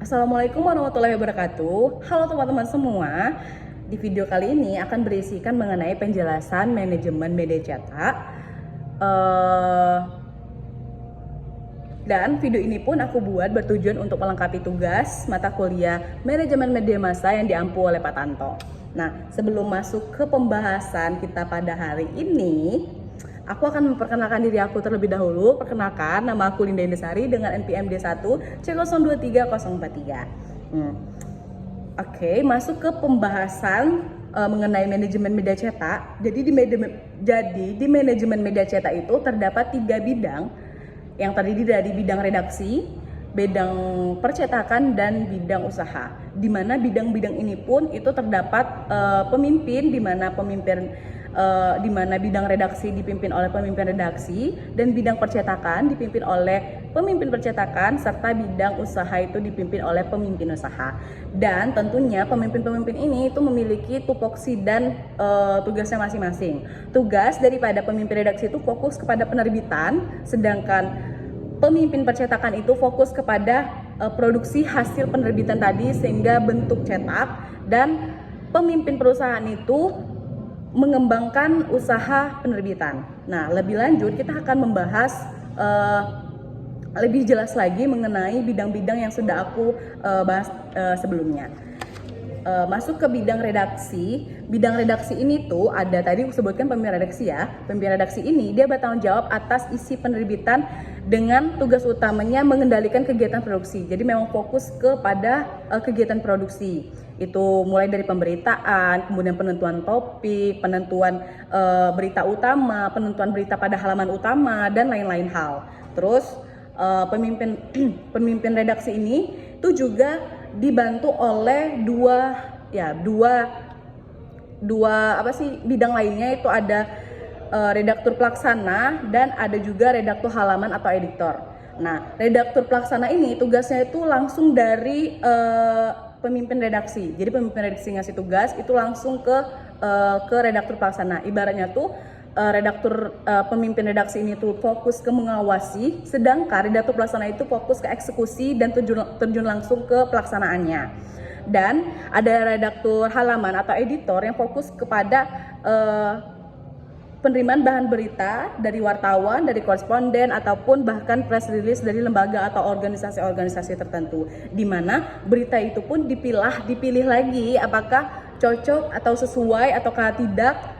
Assalamualaikum warahmatullahi wabarakatuh. Halo teman-teman semua. Di video kali ini akan berisikan mengenai penjelasan manajemen media cetak. Dan video ini pun aku buat bertujuan untuk melengkapi tugas mata kuliah manajemen media massa yang diampu oleh Pak Tanto. Nah, sebelum masuk ke pembahasan kita pada hari ini, aku akan memperkenalkan diri aku terlebih dahulu. Perkenalkan, nama aku Linda Indesari dengan NPM D1 C023043. Oke, masuk ke pembahasan mengenai manajemen media cetak. Jadi di manajemen media cetak itu terdapat 3 bidang yang terdiri dari bidang redaksi, bidang percetakan, dan bidang usaha. Di mana bidang-bidang ini pun itu terdapat pemimpin, di mana bidang redaksi dipimpin oleh pemimpin redaksi dan bidang percetakan dipimpin oleh pemimpin percetakan, serta bidang usaha itu dipimpin oleh pemimpin usaha. Dan tentunya pemimpin-pemimpin ini itu memiliki tupoksi dan tugasnya masing-masing. Tugas daripada pemimpin redaksi itu fokus kepada penerbitan, sedangkan pemimpin percetakan itu fokus kepada produksi hasil penerbitan tadi sehingga bentuk cetak, dan pemimpin perusahaan itu mengembangkan usaha penerbitan. Nah, lebih lanjut kita akan membahas lebih jelas lagi mengenai bidang-bidang yang sudah aku bahas sebelumnya. Masuk ke bidang redaksi. Bidang redaksi ini tuh ada tadi aku sebutkan pemimpin redaksi ya. Pemimpin redaksi ini dia bertanggung jawab atas isi penerbitan dengan tugas utamanya mengendalikan kegiatan produksi. Jadi memang fokus kepada kegiatan produksi. Itu mulai dari pemberitaan, kemudian penentuan topik, penentuan berita utama, penentuan berita pada halaman utama, dan lain-lain hal. Terus pemimpin redaksi ini itu juga dibantu oleh dua bidang lainnya, itu ada redaktur pelaksana dan ada juga redaktur halaman atau editor. Nah, redaktur pelaksana ini tugasnya itu langsung dari pemimpin redaksi. Jadi pemimpin redaksi ngasih tugas itu langsung ke redaktur pelaksana. Ibaratnya tuh pemimpin redaksi ini tuh fokus ke mengawasi, sedangkan redaktur pelaksana itu fokus ke eksekusi dan terjun langsung ke pelaksanaannya. Dan ada redaktur halaman atau editor yang fokus kepada penerimaan bahan berita dari wartawan, dari koresponden, ataupun bahkan press release dari lembaga atau organisasi-organisasi tertentu, di mana berita itu pun dipilih lagi apakah cocok atau sesuai ataukah tidak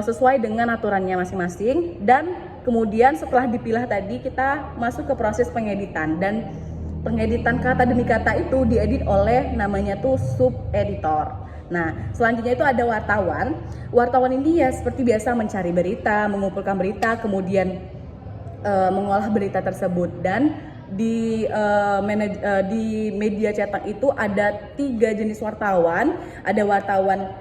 sesuai dengan aturannya masing-masing. Dan kemudian setelah dipilah tadi kita masuk ke proses pengeditan, dan pengeditan kata demi kata itu diedit oleh namanya tuh sub-editor. Nah, selanjutnya itu ada wartawan. Wartawan ini ya seperti biasa mencari berita, mengumpulkan berita, kemudian mengolah berita tersebut. Dan di media cetak itu ada 3 jenis wartawan. Ada wartawan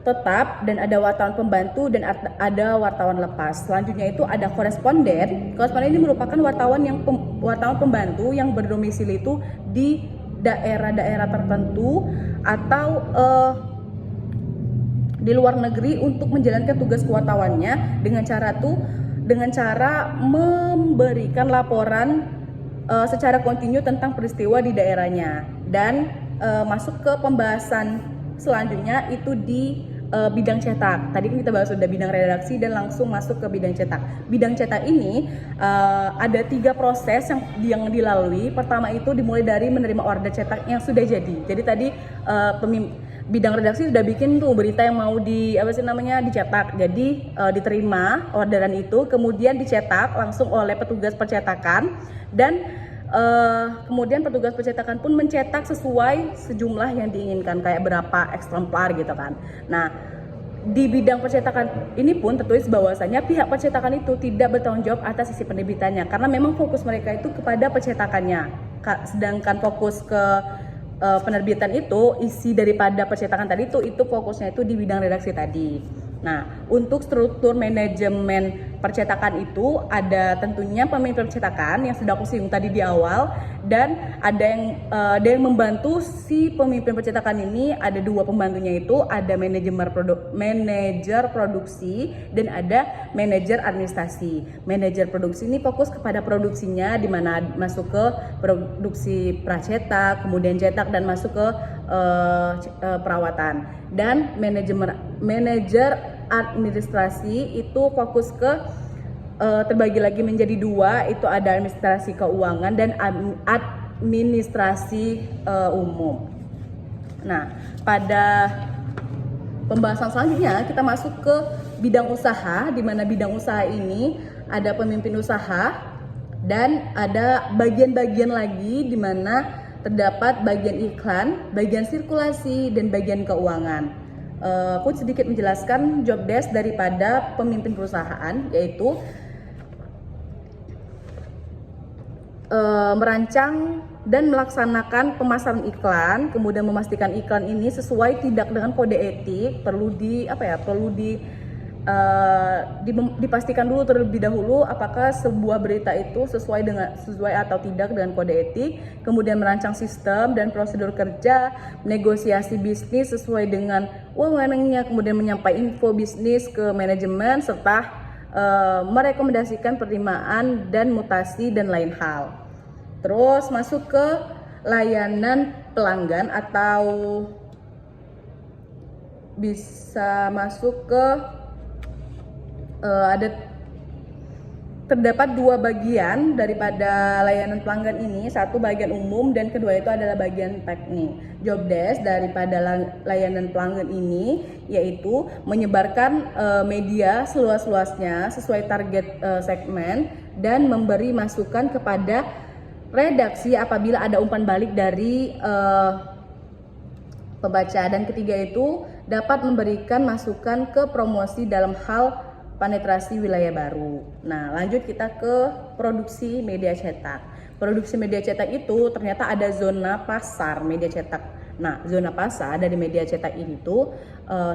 tetap, dan ada wartawan pembantu, dan ada wartawan lepas. Selanjutnya itu ada koresponden. Koresponden ini merupakan wartawan pembantu yang berdomisili itu di daerah-daerah tertentu atau di luar negeri untuk menjalankan tugas kewartawannya dengan cara memberikan laporan secara kontinu tentang peristiwa di daerahnya. Dan masuk ke pembahasan selanjutnya itu di bidang cetak. Tadi kita bahas sudah bidang redaksi dan langsung masuk ke bidang cetak. Bidang cetak ini ada 3 proses yang dilalui. Pertama itu dimulai dari menerima order cetak yang sudah jadi. Jadi tadi bidang redaksi sudah bikin tuh berita yang mau dicetak. Jadi diterima orderan itu, kemudian dicetak langsung oleh petugas percetakan, dan kemudian petugas percetakan pun mencetak sesuai sejumlah yang diinginkan, kayak berapa eksemplar gitu kan. Nah, di bidang percetakan ini pun tertulis bahwasanya pihak percetakan itu tidak bertanggung jawab atas isi penerbitannya, karena memang fokus mereka itu kepada percetakannya. Sedangkan fokus ke penerbitan itu, isi daripada percetakan tadi itu fokusnya itu di bidang redaksi tadi. Nah, untuk struktur manajemen percetakan itu ada tentunya pemimpin percetakan yang sudah aku singgung tadi di awal, dan ada yang membantu si pemimpin percetakan ini. Ada dua pembantunya, itu ada manajer produksi dan ada manajer administrasi. Manajer produksi ini fokus kepada produksinya, di mana masuk ke produksi pracetak, kemudian cetak, dan masuk ke perawatan. Dan manajer administrasi itu fokus ke terbagi lagi menjadi dua, itu ada administrasi keuangan dan administrasi umum. Nah, pada pembahasan selanjutnya kita masuk ke bidang usaha, di mana bidang usaha ini ada pemimpin usaha dan ada bagian-bagian lagi di mana terdapat bagian iklan, bagian sirkulasi, dan bagian keuangan. Aku sedikit menjelaskan job desk daripada pemimpin perusahaan, yaitu merancang dan melaksanakan pemasaran iklan, kemudian memastikan iklan ini sesuai tidak dengan kode etik. Dipastikan dulu terlebih dahulu apakah sebuah berita itu sesuai atau tidak dengan kode etik. Kemudian merancang sistem dan prosedur kerja, negosiasi bisnis sesuai dengan wewenangnya, kemudian menyampaikan info bisnis ke manajemen, serta merekomendasikan penerimaan dan mutasi dan lain hal. Terus masuk ke layanan pelanggan, atau bisa masuk ke terdapat dua bagian daripada layanan pelanggan ini, satu bagian umum dan kedua itu adalah bagian teknik. Job desk daripada layanan pelanggan ini yaitu menyebarkan media seluas-luasnya sesuai target segmen dan memberi masukan kepada redaksi apabila ada umpan balik dari pembaca. Dan ketiga itu dapat memberikan masukan ke promosi dalam hal penetrasi wilayah baru. Nah, lanjut kita ke produksi media cetak. Produksi media cetak itu ternyata ada zona pasar media cetak. Nah, zona pasar dari media cetak ini tuh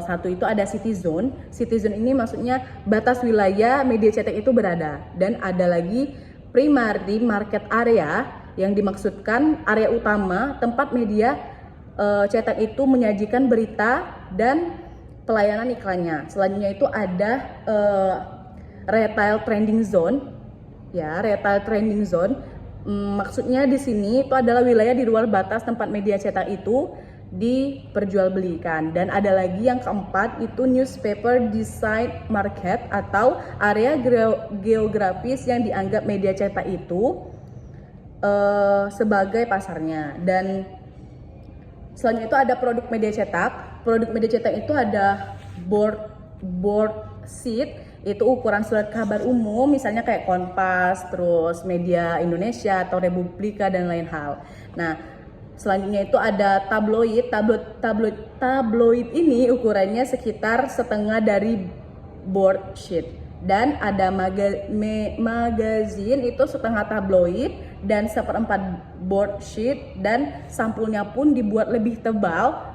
satu itu ada city zone. City zone ini maksudnya batas wilayah media cetak itu berada. Dan ada lagi primary market area, yang dimaksudkan area utama tempat media cetak itu menyajikan berita dan pelayanan iklannya. Selanjutnya itu ada retail trending zone. Ya, retail trending zone maksudnya di sini itu adalah wilayah di luar batas tempat media cetak itu diperjualbelikan. Dan ada lagi yang keempat itu newspaper design market, atau area geografis yang dianggap media cetak itu sebagai pasarnya. Dan selanjutnya itu ada produk media cetak. Produk media cetak itu ada board sheet, itu ukuran surat kabar umum, misalnya kayak Kompas, terus Media Indonesia atau Republika dan lain hal. Nah, selanjutnya itu ada tabloid. Tabloid ini ukurannya sekitar setengah dari board sheet. Dan ada magazine, itu setengah tabloid dan seperempat board sheet, dan sampulnya pun dibuat lebih tebal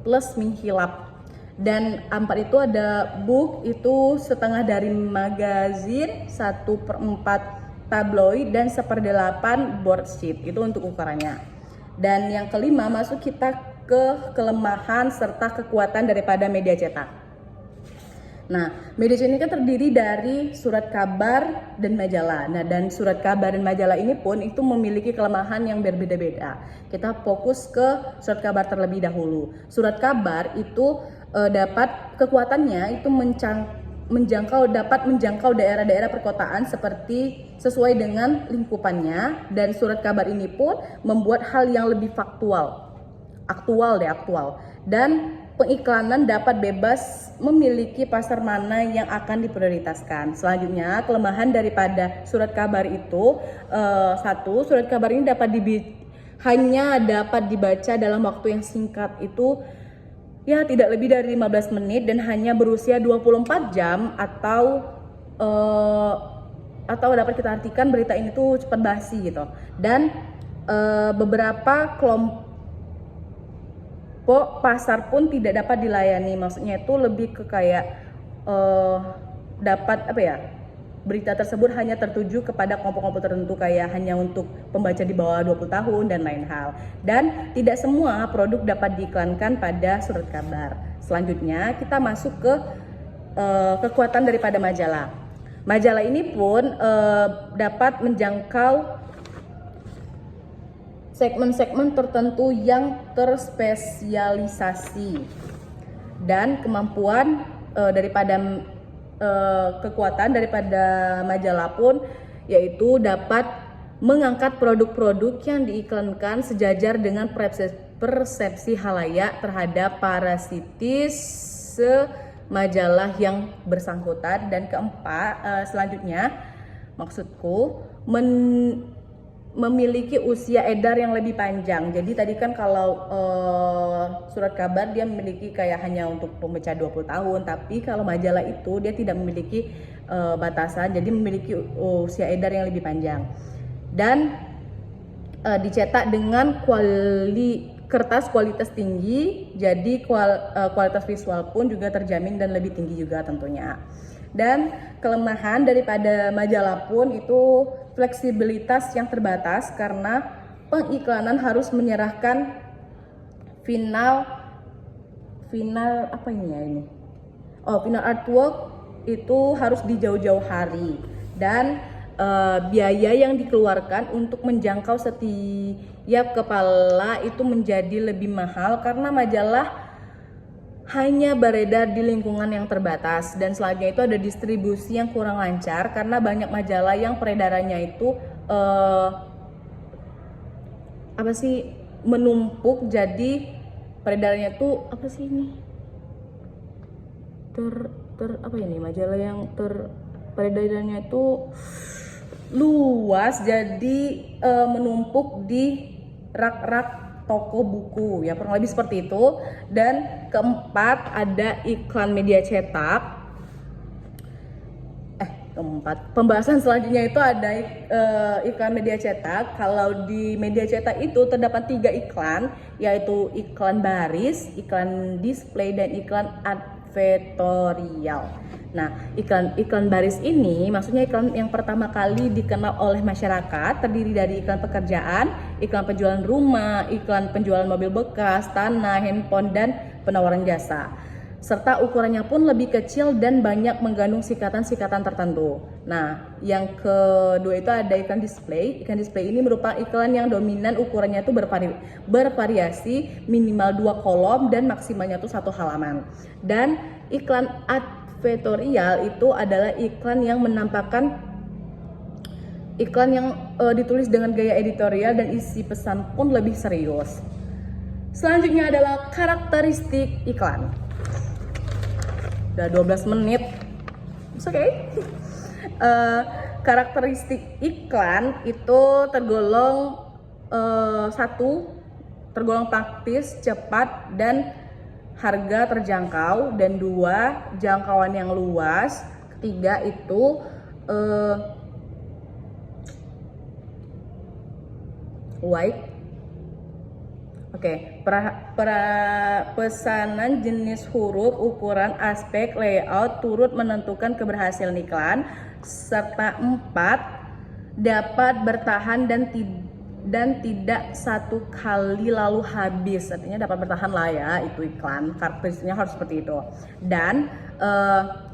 plus menghilap. Dan empat itu ada book, itu setengah dari magazine, 1/4 tabloid, dan 1/8 board sheet. Itu untuk ukurannya. Dan yang kelima, masuk kita ke kelemahan serta kekuatan daripada media cetak. Nah, media cetak ini kan terdiri dari surat kabar dan majalah. Nah, dan surat kabar dan majalah ini pun itu memiliki kelemahan yang berbeda-beda. Kita fokus ke surat kabar terlebih dahulu. Surat kabar itu dapat kekuatannya itu dapat menjangkau daerah-daerah perkotaan seperti sesuai dengan lingkupannya, dan surat kabar ini pun membuat hal yang lebih aktual. Dan pengiklanan dapat bebas memiliki pasar mana yang akan diprioritaskan. Selanjutnya, kelemahan daripada surat kabar itu satu, surat kabar ini hanya dapat dibaca dalam waktu yang singkat, itu ya tidak lebih dari 15 menit dan hanya berusia 24 jam, atau dapat kita artikan berita ini tuh cepat basi gitu. Dan beberapa kelompok pasar pun tidak dapat dilayani. Maksudnya itu lebih ke kayak dapat berita tersebut hanya tertuju kepada kelompok-kelompok tertentu, kayak hanya untuk pembaca di bawah 20 tahun dan lain hal. Dan tidak semua produk dapat diiklankan pada surat kabar. Selanjutnya kita masuk ke kekuatan daripada majalah. Majalah ini pun dapat menjangkau segmen-segmen tertentu yang terspesialisasi, dan kemampuan daripada kekuatan daripada majalah pun yaitu dapat mengangkat produk-produk yang diiklankan sejajar dengan persepsi halayak terhadap parasitis majalah yang bersangkutan. Dan keempat, selanjutnya maksudku memiliki usia edar yang lebih panjang. Jadi tadi kan kalau surat kabar dia memiliki kayak hanya untuk pembaca 20 tahun, tapi kalau majalah itu dia tidak memiliki batasan, jadi memiliki usia edar yang lebih panjang. Dan dicetak dengan kertas kualitas tinggi, jadi kualitas visual pun juga terjamin dan lebih tinggi juga tentunya. Dan kelemahan daripada majalah pun itu fleksibilitas yang terbatas, karena pengiklanan harus menyerahkan final artwork itu harus di jauh-jauh hari, dan biaya yang dikeluarkan untuk menjangkau setiap kepala itu menjadi lebih mahal karena majalah hanya beredar di lingkungan yang terbatas. Dan selanjutnya itu ada distribusi yang kurang lancar karena banyak majalah yang peredarannya itu menumpuk, jadi peredarannya tuh majalah yang peredarannya itu luas, jadi menumpuk di rak-rak toko buku ya, kurang lebih seperti itu. Dan keempat ada iklan media cetak. Pembahasan selanjutnya itu ada iklan media cetak. Kalau di media cetak itu terdapat 3 iklan, yaitu iklan baris, iklan display, dan iklan advertorial. Nah, iklan baris ini maksudnya iklan yang pertama kali dikenal oleh masyarakat, terdiri dari iklan pekerjaan, iklan penjualan rumah, iklan penjualan mobil bekas, tanah, handphone, dan penawaran jasa. Serta ukurannya pun lebih kecil dan banyak mengandung sikatan-sikatan tertentu. Nah, yang kedua itu ada iklan display. Iklan display ini merupakan iklan yang dominan, ukurannya itu bervariasi, minimal 2 kolom dan maksimalnya itu 1 halaman. Dan iklan advertorial itu adalah iklan yang menampakkan iklan yang ditulis dengan gaya editorial dan isi pesan pun lebih serius. Selanjutnya adalah karakteristik iklan. Udah 12 menit. It's okay. Karakteristik iklan itu tergolong 1, tergolong praktis, cepat, dan harga terjangkau, dan 2, jangkauan yang luas. Ketiga itu wide. Pesanan, jenis huruf, ukuran, aspek, layout turut menentukan keberhasilan iklan. Serta 4, dapat bertahan dan tidak satu kali lalu habis. Artinya dapat bertahan lah ya, itu iklan. Karakteristiknya harus seperti itu. Dan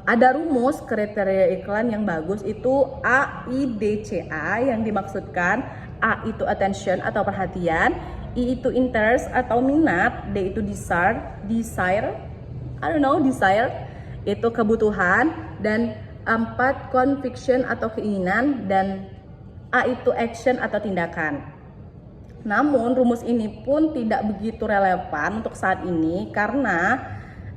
ada rumus kriteria iklan yang bagus itu AIDCA, yang dimaksudkan A itu attention atau perhatian, I itu interest atau minat, D itu desire itu kebutuhan, dan 4 conviction atau keinginan, dan A itu action atau tindakan. Namun rumus ini pun tidak begitu relevan untuk saat ini,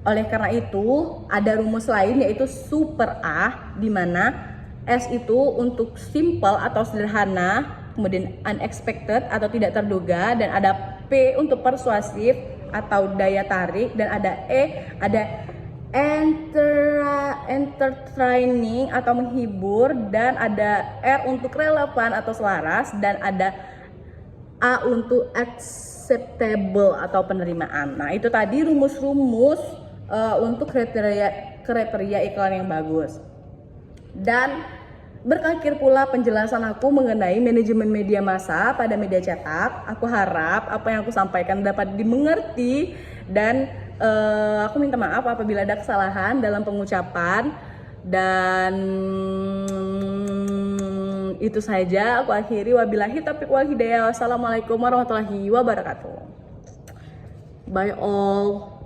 oleh karena itu ada rumus lain yaitu super A, di mana S itu untuk simple atau sederhana, kemudian unexpected atau tidak terduga, dan ada P untuk persuasif atau daya tarik, dan ada E ada entertaining atau menghibur, dan ada R untuk relevan atau selaras, dan ada A untuk acceptable atau penerimaan. Nah, itu tadi rumus-rumus untuk kriteria iklan yang bagus. Dan berakhir pula penjelasan aku mengenai manajemen media massa pada media cetak. Aku harap apa yang aku sampaikan dapat dimengerti dan aku minta maaf apabila ada kesalahan dalam pengucapan. Dan itu saja aku akhiri. Wabillahi taufiq wal hidayah. Wassalamualaikum warahmatullahi wabarakatuh. Bye all.